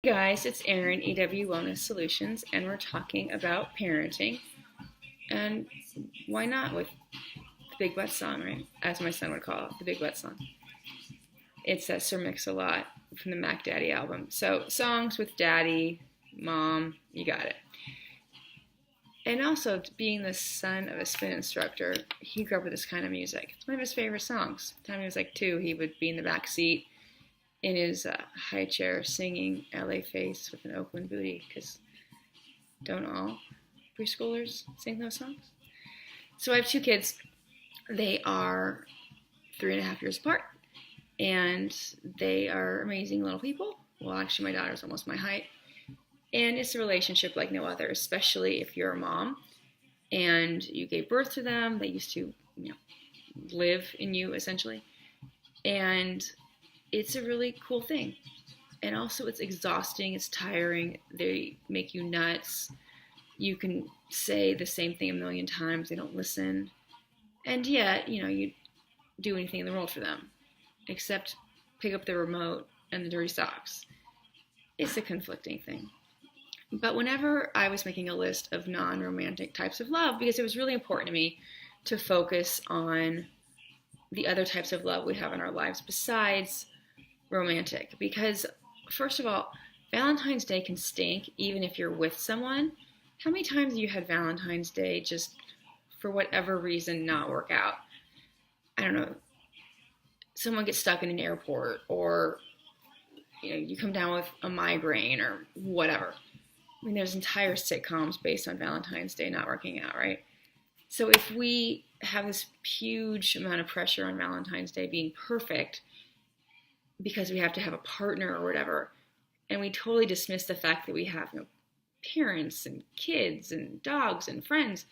Hey guys, it's Erin, EW Wellness Solutions, and we're talking about parenting. And why not with the Big Wet Song, right? As my son would call it, the Big Wet Song. It's that Sir Mix-a-Lot from the Mac Daddy album. So, songs with daddy, mom, you got it. And also, being the son of a spin instructor, he grew up with this kind of music. It's one of his favorite songs. The time he was like 2, he would be in the back seat in his high chair singing LA Face with an Oakland booty, because don't all preschoolers sing those songs? So I have 2 kids. They are 3.5 years apart, and they are amazing little people. Well, actually, my daughter's almost my height. And it's a relationship like no other, especially if you're a mom and you gave birth to them. They used to, live in you, essentially. And it's a really cool thing. And also, it's exhausting, it's tiring, they make you nuts. You can say the same thing a million times, they don't listen. And yet, you do anything in the world for them, except pick up the remote and the dirty socks. It's a conflicting thing. But whenever I was making a list of non-romantic types of love, because it was really important to me to focus on the other types of love we have in our lives besides romantic. Because, first of all, Valentine's Day can stink even if you're with someone. How many times have you had Valentine's Day just for whatever reason not work out? I don't know. Someone gets stuck in an airport, or you come down with a migraine or whatever. I mean, there's entire sitcoms based on Valentine's Day not working out, right? So if we have this huge amount of pressure on Valentine's Day being perfect because we have to have a partner or whatever, and we totally dismiss the fact that we have parents and kids and dogs and friends,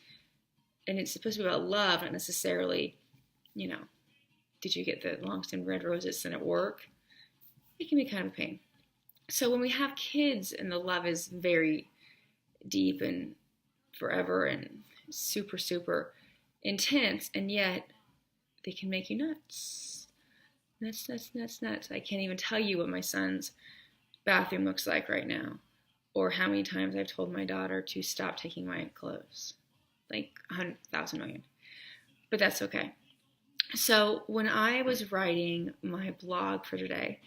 and it's supposed to be about love, not necessarily, did you get the long-stemmed red roses and at work? It can be kind of a pain. So when we have kids and the love is very deep and forever and super, super intense, and yet they can make you nuts. Nuts, nuts, nuts, nuts. I can't even tell you what my son's bathroom looks like right now, or how many times I've told my daughter to stop taking my clothes. Like 100,000 million. But that's okay. So when I was writing my blog for today,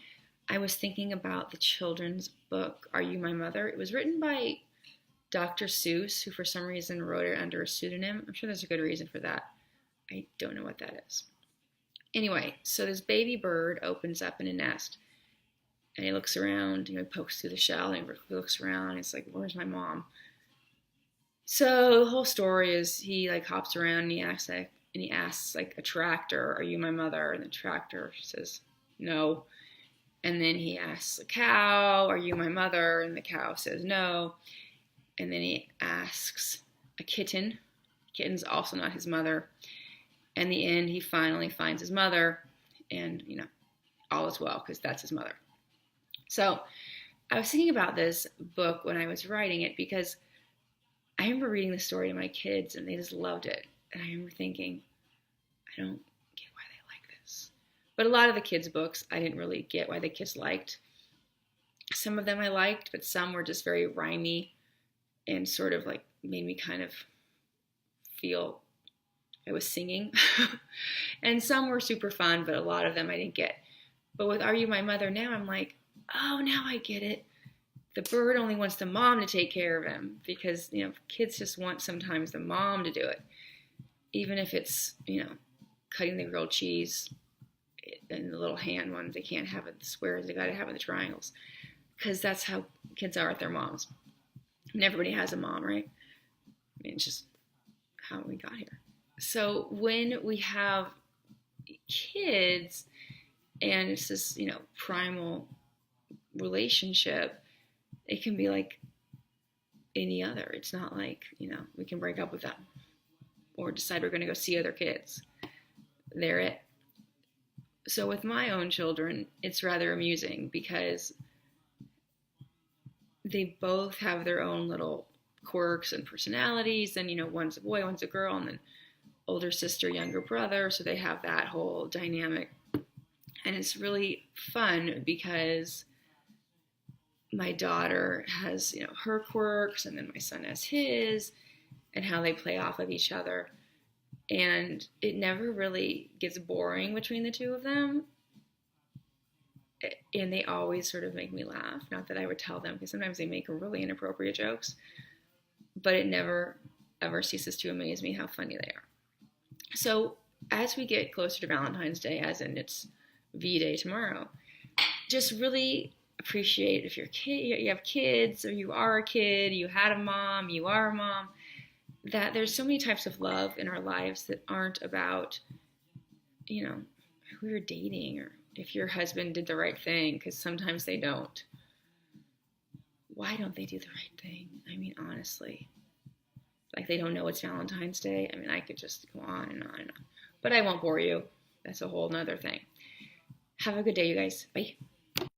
I was thinking about the children's book, Are You My Mother? It was written by Dr. Seuss, who for some reason wrote it under a pseudonym. I'm sure there's a good reason for that. I don't know what that is. Anyway, so this baby bird opens up in a nest, and he looks around, he pokes through the shell, and he looks around, and it's like, where's my mom? So the whole story is he hops around, and he asks a tractor, are you my mother? And the tractor says, no. And then he asks a cow, are you my mother? And the cow says no. And then he asks a kitten. Kitten's also not his mother. In the end, he finally finds his mother, and, all is well, because that's his mother. So I was thinking about this book when I was writing it, because I remember reading the story to my kids, and they just loved it. And I remember thinking, I don't get why they like this. But a lot of the kids' books, I didn't really get why the kids liked. Some of them I liked, but some were just very rhymey and sort of made me kind of feel I was singing. And some were super fun, but a lot of them I didn't get. But with Are You My Mother now, I'm like, oh, now I get it. The bird only wants the mom to take care of him, because, kids just want sometimes the mom to do it. Even if it's, cutting the grilled cheese and the little hand ones, they can't have it the squares, they got to have it the triangles. Because that's how kids are with their moms. And everybody has a mom, right? I mean, it's just how we got here. So when we have kids and it's this, primal relationship, it can be like any other. It's not like, we can break up with them or decide we're going to go see other kids. They're it. So with my own children, it's rather amusing because they both have their own little quirks and personalities. And, one's a boy, one's a girl, and then older sister, younger brother. So they have that whole dynamic. And it's really fun because my daughter has, her quirks, and then my son has his, and how they play off of each other. And it never really gets boring between the two of them. And they always sort of make me laugh. Not that I would tell them, because sometimes they make really inappropriate jokes. But it never, ever ceases to amaze me how funny they are. So as we get closer to Valentine's Day, as in it's V-Day tomorrow, just really appreciate if you have kids, or you are a kid, you had a mom, you are a mom, that there's so many types of love in our lives that aren't about, who you're dating, or if your husband did the right thing, because sometimes they don't. Why don't they do the right thing? I mean, honestly. Like, they don't know it's Valentine's Day. I mean, I could just go on and on and on. But I won't bore you. That's a whole nother thing. Have a good day, you guys. Bye.